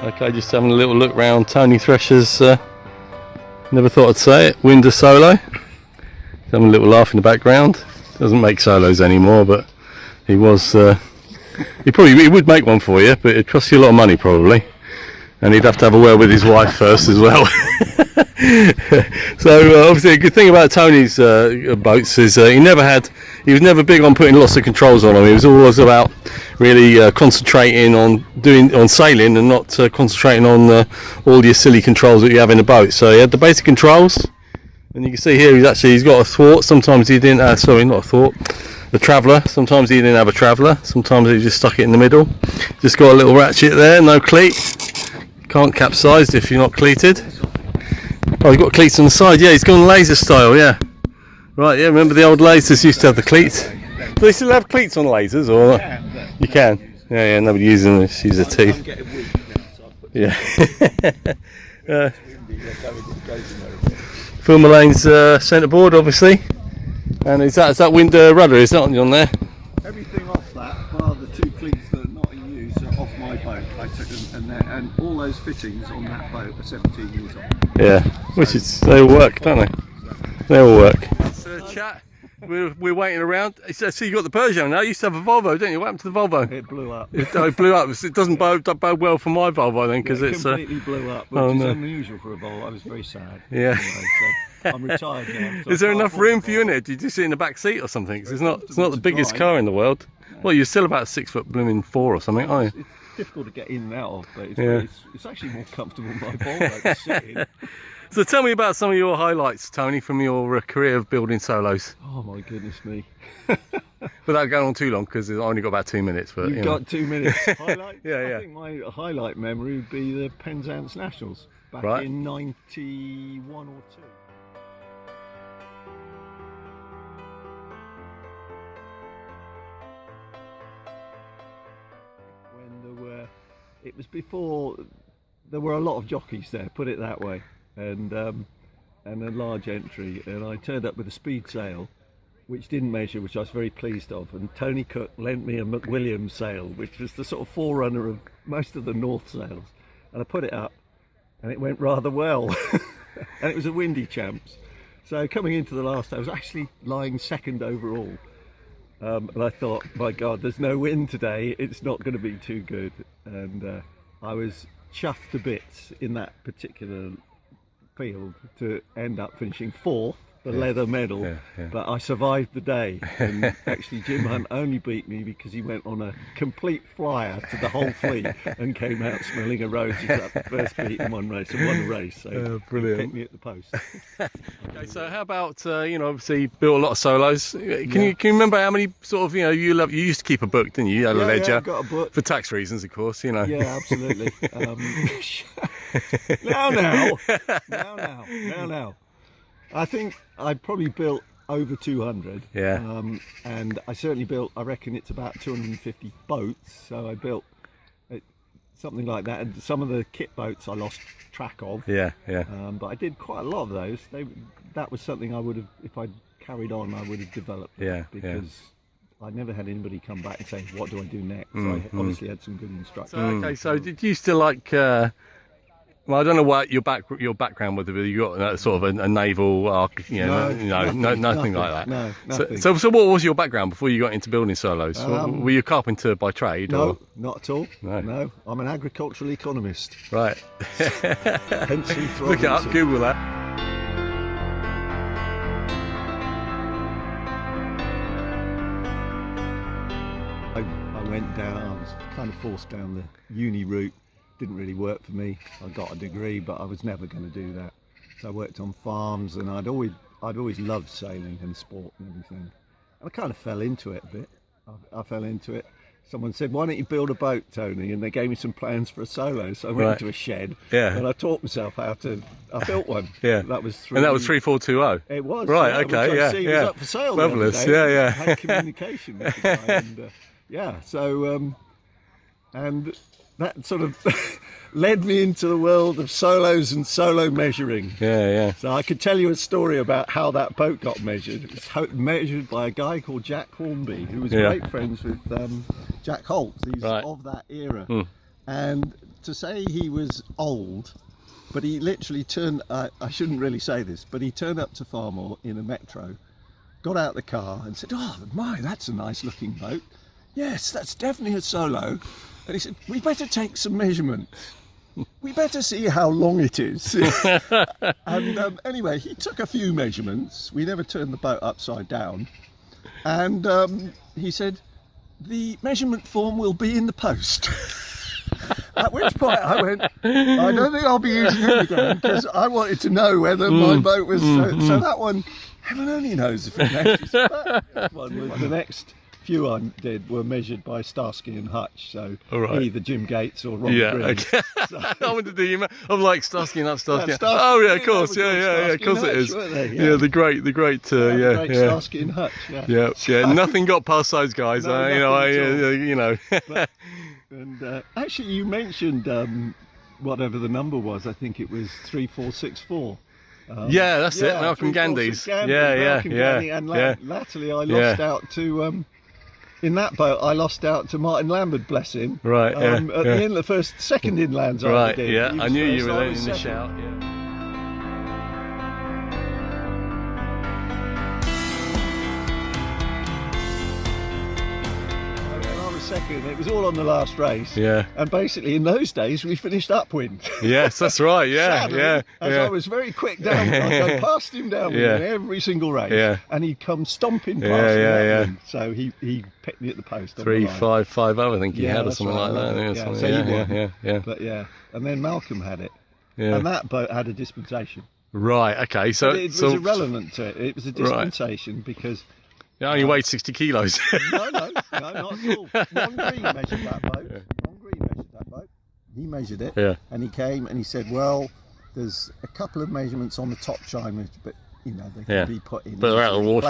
Okay, just having a little look round Tony Thresher's, never thought I'd say it, winter solo. Having a little laugh in the background. Doesn't make solos anymore, but he was, he would make one for you, but it'd cost you a lot of money probably. And he'd have to have a word with his wife first as well. So obviously a good thing about Tony's boats is he was never big on putting lots of controls on them. He was always about really concentrating on sailing and not concentrating on all your silly controls that you have in a boat. So he had the basic controls, and you can see here he's got a thwart. Sometimes he didn't. Sorry, not a thwart. The traveller. Sometimes he didn't have a traveller. Sometimes he just stuck it in the middle. Just got a little ratchet there. No cleat. Can't capsize if you're not cleated. Oh, he's got cleats on the side. Yeah, he's gone laser style. Yeah. Right. Yeah. Remember the old lasers used to have the cleats. Do they still have cleats on lasers, or you can? Yeah. Yeah. Nobody uses them. Just use their teeth. Yeah. Phil Mullane's centreboard, obviously. And is that wind rudder? Is that on there? Everything off that, bar the two cleats that are not in use, are off my boat. I took them, and all those fittings on that boat are 17 years old. Yeah, which is, they all work, don't they? They all work. Chat. We're waiting around. So you got the Peugeot now. You used to have a Volvo, didn't you? What happened to the Volvo? It blew up. It blew up. It doesn't bode well for my Volvo then, because it's completely blew up, which is unusual for a Volvo. I was very sad. Yeah. Anyway, so I'm retired now. So is there enough room for you in it? Did you sit in the back seat or something? 'Cause it's not the biggest car in the world. Well, you're still about 6 foot blooming 4 or something, aren't you? It's difficult to get in and out of, but it's actually more comfortable than my Volvo to sit in. So tell me about some of your highlights, Tony, from your career of building solos. Oh my goodness me. Without going on too long, because I've only got about 2 minutes. But You've got 2 minutes. Highlights? Yeah. I think my highlight memory would be the Penzance Nationals back in 91 or 2. When it was before there were a lot of jockeys there, put it that way. And a large entry, and I turned up with a speed sail which didn't measure, which I was very pleased of, and Tony Cook lent me a McWilliams sail, which was the sort of forerunner of most of the North sails, and I put it up and it went rather well. And it was a windy champs, so coming into the last I was actually lying second overall, and I thought, my God, there's no wind today, it's not going to be too good, and I was chuffed to bits in that particular field to end up finishing 4th, the leather medal, but I survived the day, and actually Jim Hunt only beat me because he went on a complete flyer to the whole fleet and came out smelling a rose. He got the first beat in one race and won the race, so brilliant. He picked me at the post. Okay, so how about obviously you built a lot of solos. Can you remember how many sort of you used to keep a book, didn't you? You had a ledger. Yeah, I've got a book for tax reasons, of course. Yeah, absolutely. Now. I think I probably built over 200. Yeah. And I certainly built, I reckon it's about 250 boats. So I built something like that. And some of the kit boats I lost track of. Yeah. But I did quite a lot of those. That was something I would have, if I'd carried on, I would have developed. Because I never had anybody come back and say, what do I do next? So I obviously had some good instructors. So did you still like... well, I don't know what your background would be. You got sort of a naval arc, nothing like that. No, nothing. So what was your background before you got into building solos? Were you a carpenter by trade? No, or? Not at all. No, I'm an agricultural economist. Right. Hence look it up, Google that. I went down. I was kind of forced down the uni route. Didn't really work for me. I got a degree, but I was never going to do that. So I worked on farms, and I'd always loved sailing and sport and everything. And I kind of fell into it a bit. I fell into it. Someone said, "Why don't you build a boat, Tony?" And they gave me some plans for a solo. So I went into a shed, and I taught myself how to. I built one. Yeah, that was 3420. It was right. Okay. Which I see was up for sale. Marvelous. Yeah. I had communication with the guy, and So and that sort of led me into the world of solos and solo measuring. Yeah. So I could tell you a story about how that boat got measured. It was measured by a guy called Jack Hornby, who was great friends with Jack Holt. He's of that era. And to say he was old, but he literally turned, I shouldn't really say this, but he turned up to Farmore in a Metro, got out the car and said, "Oh my, that's a nice looking boat. Yes, that's definitely a Solo." And he said, "We better take some measurements. We better see how long it is." And anyway, he took a few measurements. We never turned the boat upside down. And he said, "The measurement form will be in the post." At which point I went, "I don't think I'll be using him again," because I wanted to know whether my boat was... So that one, heaven only knows if it measures. But the next few I did were measured by Starsky and Hutch, so either Jim Gates or Ron Green. Okay. So, I wanted to do I'm like Starsky and Hutch, Starsky. Starsky, Oh yeah, of course, yeah, of course it is. Yeah, the great, great Starsky and Hutch. Yeah. Nothing got past those guys. No, you know. And actually, you mentioned whatever the number was. I think it was 3464. Yeah, that's it. Malcolm Gandy's. Gandy, and latterly I lost out to. In that boat, I lost out to Martin Lambert, bless him. Right. At the end of the second inlands I did. Yeah, I knew you were in the shout. Yeah. Second, it was all on the last race. Yeah. And basically, in those days, we finished upwind. Yes, that's right. Yeah. Sadly, I was very quick downwind, I'd go past him downwind in every single race. Yeah. And he'd come stomping past me upwind. So he picked me at the post. 3-5-5-0, I think he had, or something like that. Yeah. But and then Malcolm had it. Yeah. And that boat had a dispensation. Right. Okay. So it was irrelevant to it. It was a dispensation because. It only weighed 60 kilos. No, not at all. Ron Green measured that boat. He measured it, and he came and he said, "Well, there's a couple of measurements on the top chine, but they can be put in. But they're out of the water.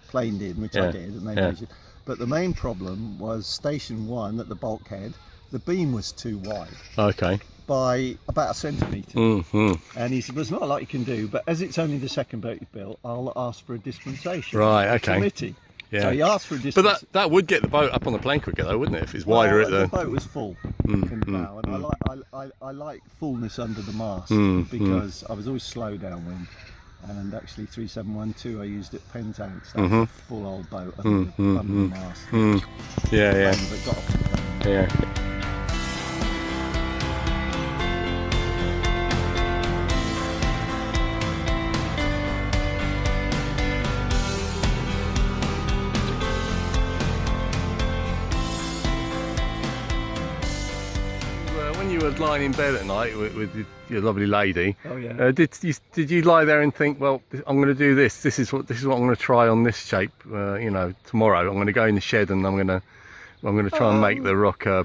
Planed in, which I did, and they measured. But the main problem was station 1 at the bulkhead. The beam was too wide. Okay. By about a centimetre. Mm-hmm. And he said, "There's not a lot you can do, but as it's only the second boat you've built, I'll ask for a dispensation." Right, okay. Committee. Yeah. So he asked for a dispensation. But that would get the boat up on the plane quicker, though, wouldn't it? If it's wider at the boat was full in the bow, and I like fullness under the mast because I was always slow downwind. And actually, 3712 I used at Pentanks. That's a full old boat under the mast. But got up and down. When you were lying in bed at night with your lovely lady, did you lie there and think, well, I'm going to do this. This is what I'm going to try on this shape. Tomorrow I'm going to go in the shed and I'm going to try and make the rocker,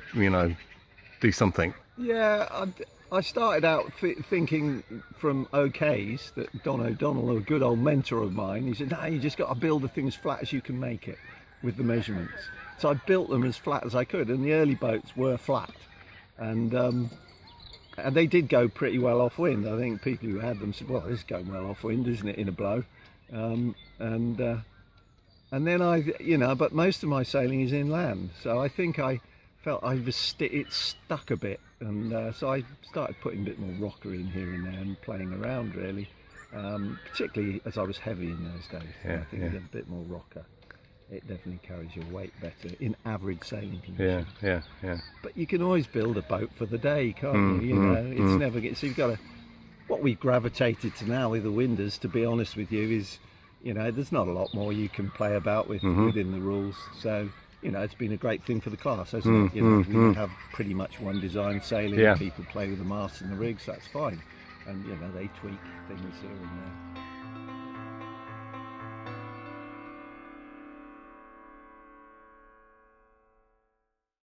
do something. Yeah, I started out thinking from OKs that Don O'Donnell, a good old mentor of mine, he said, "No, you just got to build the thing as flat as you can make it with the measurements." So I built them as flat as I could, and the early boats were flat. And they did go pretty well off wind. I think people who had them said, "Well, this is going well off wind, isn't it, in a blow?" And then but most of my sailing is inland, so I think I felt it stuck a bit, and so I started putting a bit more rocker in here and there and playing around really, particularly as I was heavy in those days. I think a bit more rocker. It definitely carries your weight better in average sailing conditions. Yeah. But you can always build a boat for the day, can't you? It's never so you've got to. What we gravitated to now with the Winders, to be honest with you, is there's not a lot more you can play about with within the rules. So it's been a great thing for the class, hasn't it? We have pretty much one design sailing. People play with the masts and the rigs. That's fine, and they tweak things here and there.